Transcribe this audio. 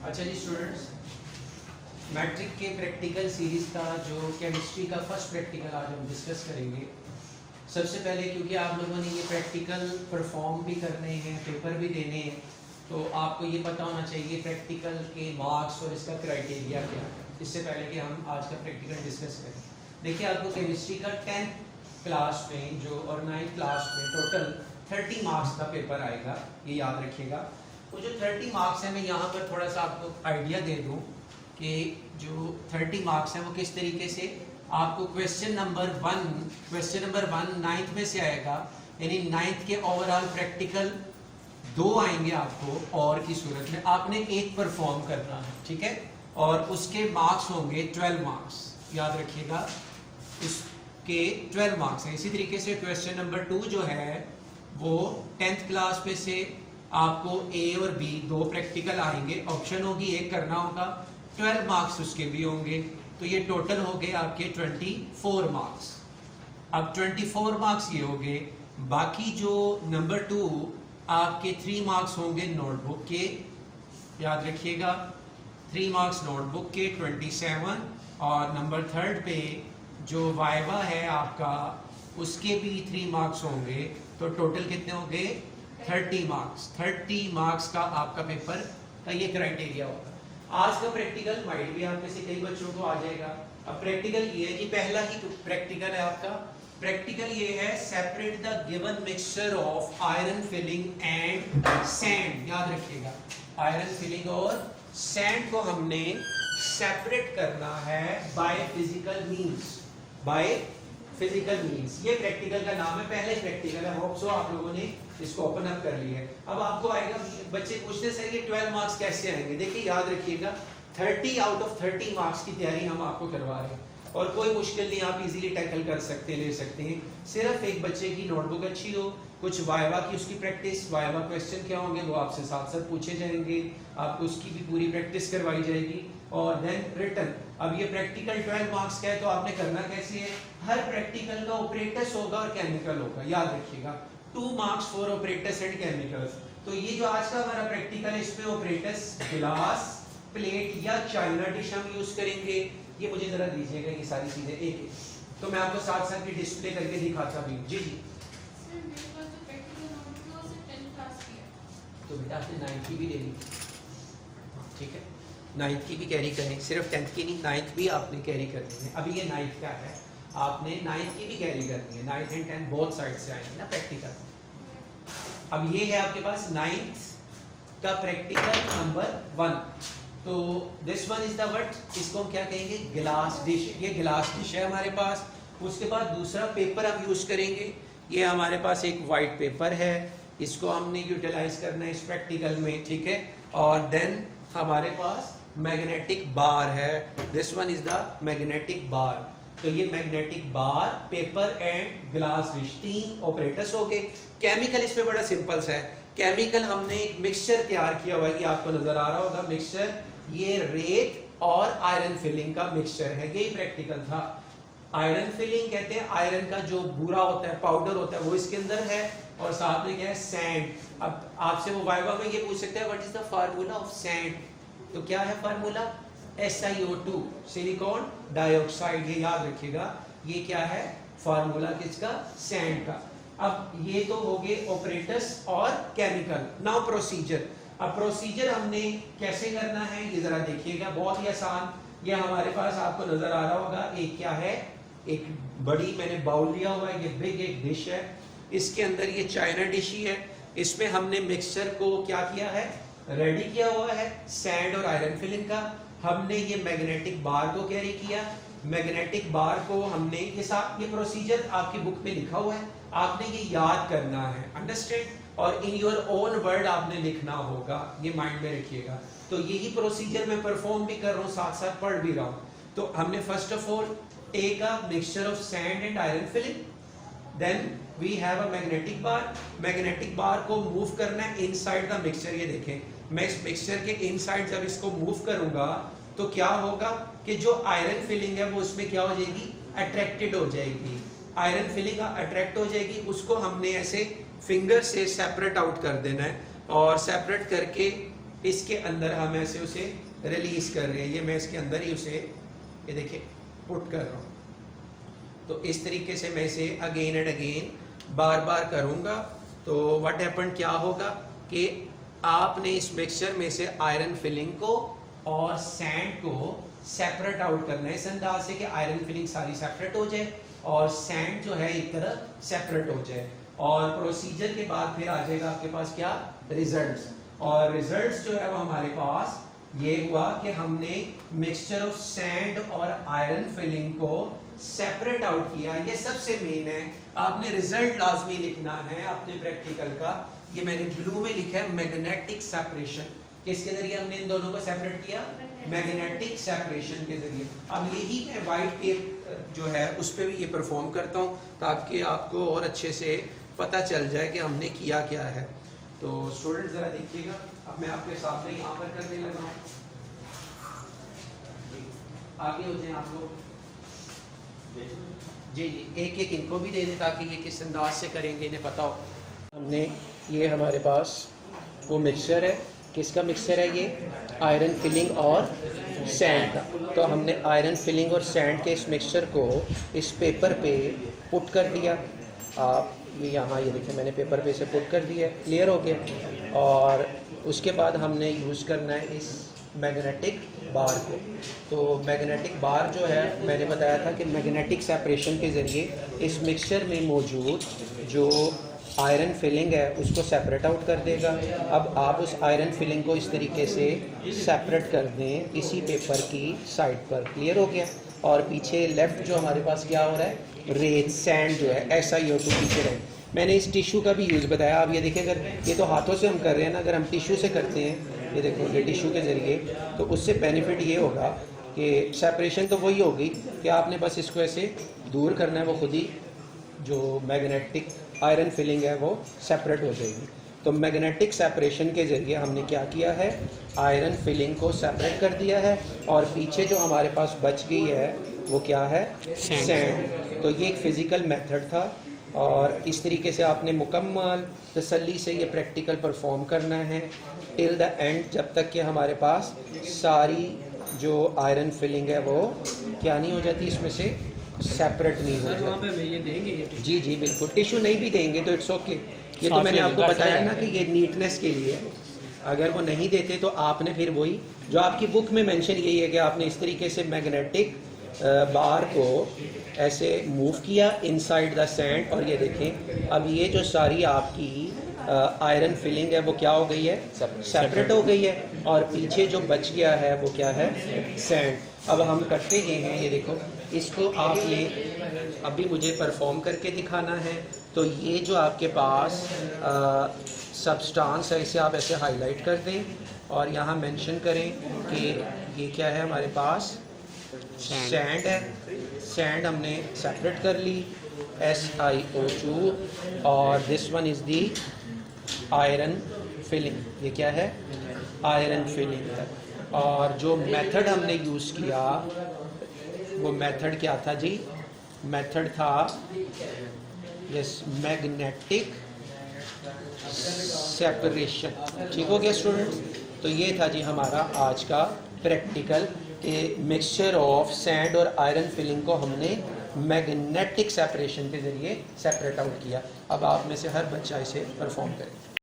अच्छा जी students, matric के practical series का जो केमिस्ट्री का फर्स्ट प्रैक्टिकल आज हम डिस्कस करेंगे। सबसे पहले क्योंकि आप लोगों ने ये प्रैक्टिकल परफॉर्म भी करने हैं, पेपर भी देने हैं, तो आपको ये पता होना चाहिए प्रैक्टिकल के मार्क्स और इसका क्राइटेरिया क्या है। इससे पहले कि हम आज का प्रैक्टिकल डिस्कस करें, देखिए आपको केमिस्ट्री का 10th क्लास में जो और 9th क्लास में टोटल 30 मार्क्स का पेपर आएगा, ये याद रखिएगा। वो जो 30 मार्क्स है, मैं यहाँ पर थोड़ा सा आपको आइडिया दे दूँ कि जो 30 मार्क्स हैं वो किस तरीके से आपको क्वेश्चन नंबर वन 9th में से आएगा, यानी 9th के ओवरऑल प्रैक्टिकल 2 आएंगे आपको, और की सूरत में आपने एक परफॉर्म करना है, ठीक है। और उसके मार्क्स होंगे 12 मार्क्स, याद रखिएगा उसके 12 मार्क्स हैं। इसी तरीके से क्वेश्चन नंबर 2 जो है वो 10th क्लास में से आपको ए और बी 2 प्रैक्टिकल आएंगे, ऑप्शन होगी, एक करना होगा, 12 मार्क्स उसके भी होंगे, तो ये टोटल हो गए आपके 24 मार्क्स। अब 24 मार्क्स ये हो गए। बाकी जो नंबर 2 आपके 3 मार्क्स होंगे नोटबुक के, याद रखिएगा 3 मार्क्स नोटबुक के 27, और नंबर 3 पे जो वाइवा है आपका उसके भी 3 मार्क्स होंगे, तो टोटल कितने हो गए 30 मार्क्स। 30 मार्क्स का आपका पेपर का ये क्राइटेरिया होगा। आज का प्रैक्टिकल माइट भी आप में से कई बच्चों को आ जाएगा। अब प्रैक्टिकल ये है कि पहला ही प्रैक्टिकल है आपका। प्रैक्टिकल ये है, separate the given mixture of iron filling and sand. याद रखिएगा आयरन फिलिंग और सैंड को हमने सेपरेट करना है by physical means, by physical means. ये प्रैक्टिकल का नाम है, पहले प्रैक्टिकल है। होप सो आप लोगों ने इसको ओपन अप कर लिया है। अब आपको आएगा, बच्चे पूछते सर ये 12 मार्क्स कैसे आएंगे। देखिए याद रखिएगा 30 आउट ऑफ 30 मार्क्स की तैयारी हम आपको करवा रहे हैं, और कोई मुश्किल नहीं, आप इजीली टैकल कर सकते हैं, ले सकते हैं। सिर्फ एक बच्चे की नोटबुक अच्छी हो, कुछ वाइवा की उसकी प्रैक्टिस, वाइवा क्वेश्चन क्या होंगे वो आपसे साथ साथ पूछे जाएंगे, आपको उसकी भी पूरी प्रैक्टिस करवाई जाएगी, और देन रिटन। अब ये प्रैक्टिकल 12 मार्क्स का है, तो आपने करना कैसे है, हर प्रैक्टिकल का ऑपरेटस होगा और केमिकल होगा, याद रखिएगा 2 marks for apparatus and chemicals. तो ये जो आज का हमारा प्रैक्टिकल है, इसमें ऑपरेटस गिलास, प्लेट या चाइना डिश हम यूज करेंगे। ये मुझे जरा दीजिएगा ये सारी चीजें एक एक, तो मैं आपको साथ साथ की डिस्प्ले करके दिखाता भी हूँ। जी जी तो बेटा आपने 9th की भी ले ली, ठीक है, 9th की भी कैरी करें, सिर्फ 10th की नहीं, 9th भी आपने कैरी करनी है। अभी ये 9th का है, आपने 9th की भी कैरी करनी है। 9th and 10th both side से आएंगे ना प्रैक्टिकल। अब ये है आपके पास 9th का प्रैक्टिकल नंबर 1। तो this one is the what, इसको हम क्या कहेंगे, गिलास डिश। ये गिलास डिश है हमारे पास। उसके बाद दूसरा पेपर हम यूज करेंगे, ये हमारे पास एक वाइट पेपर है, इसको हमने यूटिलाइज करना है इस प्रैक्टिकल में, ठीक है। और देन हमारे पास मैग्नेटिक बार है, this one is the magnetic bar. तो ये magnetic bar, paper and glass dish, 3 operators हो गए। केमिकल इसमें बड़ा सिंपल सा है। केमिकल हमने एक मिक्सचर तैयार किया हुआ है, ये आपको नजर आ रहा होगा मिक्सचर, ये रेत और आयरन फिलिंग का मिक्सचर है, यही प्रैक्टिकल था। आयरन फिलिंग कहते हैं आयरन का जो बूरा होता है, पाउडर होता है, वो इसके अंदर है, और साथ में क्या है, सैंड। अब आपसे वो वाइवा में ये पूछ सकते हैं what is the formula of sand, तो क्या है फार्मूला, SiO2, सिलिकॉन डाइऑक्साइड। ये याद रखिएगा, ये क्या है फार्मूला किसका, सैंड का। अब ये तो हो गए ऑपरेटर्स और केमिकल। Now procedure. अब प्रोसीजर हमने कैसे करना है ये जरा देखिएगा, बहुत ही आसान। ये हमारे पास आपको नजर आ रहा होगा, एक क्या है, एक बड़ी मैंने बाउल लिया हुआ है, ये बिग एक डिश है, इसके अंदर ये चाइना डिश ही है, इसमें हमने मिक्सचर को क्या किया है, रेडी किया हुआ है, सैंड और आयरन फिलिंग का। हमने ये मैग्नेटिक बार को कैरी किया, मैग्नेटिक बार को हमने ये प्रोसीजर आपकी बुक में लिखा हुआ है, आपने ये याद करना है, अंडरस्टैंड, और इन योर ओन वर्ड आपने लिखना होगा, ये माइंड में रखिएगा। तो यही प्रोसीजर मैं परफॉर्म भी कर रहा हूँ, साथ साथ पढ़ भी रहा हूँ। तो हमने first of all take a mixture of sand and iron filing, then we have a magnetic bar. Magnetic bar को मूव करना है इनसाइड द मिक्सचर। ये देखें, मैं इस मिक्सचर के इनसाइड जब इसको मूव करूंगा तो क्या होगा कि जो आयरन फिलिंग है वो उसमें क्या हो जाएगी, अट्रैक्टेड हो जाएगी। आयरन फिलिंग अट्रैक्ट हो जाएगी, उसको हमने ऐसे फिंगर से सेपरेट आउट कर देना है, और सेपरेट करके इसके अंदर हम ऐसे उसे रिलीज कर रहे हैं, ये मैं इसके अंदर ही उसे ये देखिए पुट कर रहा हूँ। तो इस तरीके से मैं इसे अगेन एंड अगेन बार बार करूँगा। तो व्हाट हैपन, क्या होगा कि आपने इस मिक्सचर में से आयरन फिलिंग को और सैंड को सेपरेट आउट करना है, इस अंदाज से कि आयरन फिलिंग सारी सेपरेट हो जाए और सैंड जो है एक तरफ सेपरेट हो जाए। और प्रोसीजर के बाद फिर आ जाएगा आपके पास क्या, रिजल्ट्स। और रिजल्ट्स जो है वो हमारे पास ये हुआ कि हमने मिक्सचर ऑफ सैंड और आयरन फिलिंग को सेपरेट आउट किया। ये सबसे मेन है, आपने रिजल्ट लाजमी लिखना है अपने प्रैक्टिकल का। ये मैंने ब्लू में लिखा है मैग्नेटिक सेपरेशन। किसके जरिए हमने इन दोनों को सेपरेट किया, मैग्नेटिक सेपरेशन के जरिए। अब यही मैं वाइट टेप जो है उस पर भी ये परफॉर्म करता हूँ ताकि आपको और अच्छे से पता चल जाए कि हमने किया क्या है। तो स्टूडेंट जरा देखिएगा, अब मैं आपके सामने यहाँ पर करने लगा हूँ, आगे हो जाए आप लोग। जी जी, एक एक इनको भी दे दें ताकि ये किस अंदाज से करेंगे इन्हें पता हो। हमने ये हमारे पास वो मिक्सचर है, किसका मिक्सचर है ये, आयरन फिलिंग और सैंड का। तो हमने आयरन फिलिंग और सैंड के इस मिक्सचर को इस पेपर पे पुट कर दिया। आप यहाँ ये देखिए मैंने पेपर पे से पुट कर दिया, क्लियर हो गया। और उसके बाद हमने यूज़ करना है इस मैग्नेटिक बार को। तो मैग्नेटिक बार जो है मैंने बताया था कि मैग्नेटिक सेपरेशन के ज़रिए इस मिक्सचर में मौजूद जो आयरन फिलिंग है उसको सेपरेट आउट कर देगा। अब आप उस आयरन फिलिंग को इस तरीके से सेपरेट कर दें इसी पेपर की साइड पर, क्लियर हो गया। और पीछे लेफ़्ट जो हमारे पास क्या हो रहा है, रेत सैंड जो है SiO2 पीछे रहे। मैंने इस टिश्यू का भी यूज़ बताया। आप ये देखिए, अगर ये तो हाथों से हम कर रहे हैं ना, अगर हम टिश्यू से करते हैं, ये देखो ये टिश्यू के ज़रिए, तो उससे बेनिफिट ये होगा कि सेपरेशन तो वही होगी कि आपने बस इसको ऐसे दूर करना है, वो खुद ही जो मैग्नेटिक आयरन फिलिंग है वो सेपरेट हो जाएगी। तो मैग्नेटिक सेपरेशन के ज़रिए हमने क्या किया है, आयरन फिलिंग को सेपरेट कर दिया है और पीछे जो हमारे पास बच गई है वो क्या है, सैंड। तो ये एक फ़िज़िकल मेथड था और इस तरीके से आपने मुकम्मल तसल्ली से ये प्रैक्टिकल परफॉर्म करना है टिल द एंड, जब तक कि हमारे पास सारी जो आयरन फिलिंग है वो क्या नहीं हो जाती, इसमें से सेपरेट नहीं हो जाती। ये देंगे जी जी बिल्कुल, टिश्यू नहीं भी देंगे तो इट्स ओके। ये तो मैंने आपको बताया ना कि ये नीटनेस के लिए। अगर वो नहीं देते तो आपने फिर वही जो आपकी बुक में मेंशन यही है कि आपने इस तरीके से मैग्नेटिक बार को ऐसे मूव किया इनसाइड द सैंड। और ये देखें अब ये जो सारी आपकी आयरन फिलिंग है वो क्या हो गई है, सेपरेट हो गई है। और पीछे जो बच गया है वो क्या है, सैंड। अब हम करते ये हैं, ये देखो इसको आप ये अभी मुझे परफॉर्म करके दिखाना है। तो ये जो आपके पास सब्सटेंस है इसे आप ऐसे हाईलाइट कर दें और यहाँ मेंशन करें कि ये क्या है, हमारे पास सैंड है। सैंड हमने सेपरेट कर ली, SiO2, और this one is the iron filling. ये क्या है, आयरन फिलिंग है। और जो मेथड हमने यूज़ किया वो मेथड क्या था जी, मेथड था यस मैग्नेटिक सेपरेशन। ठीक हो गया स्टूडेंट्स। तो ये था जी हमारा आज का प्रैक्टिकल कि मिक्सचर ऑफ सैंड और आयरन फिलिंग को हमने मैग्नेटिक सेपरेशन के ज़रिए सेपरेट आउट किया। अब आप में से हर बच्चा इसे परफॉर्म करे।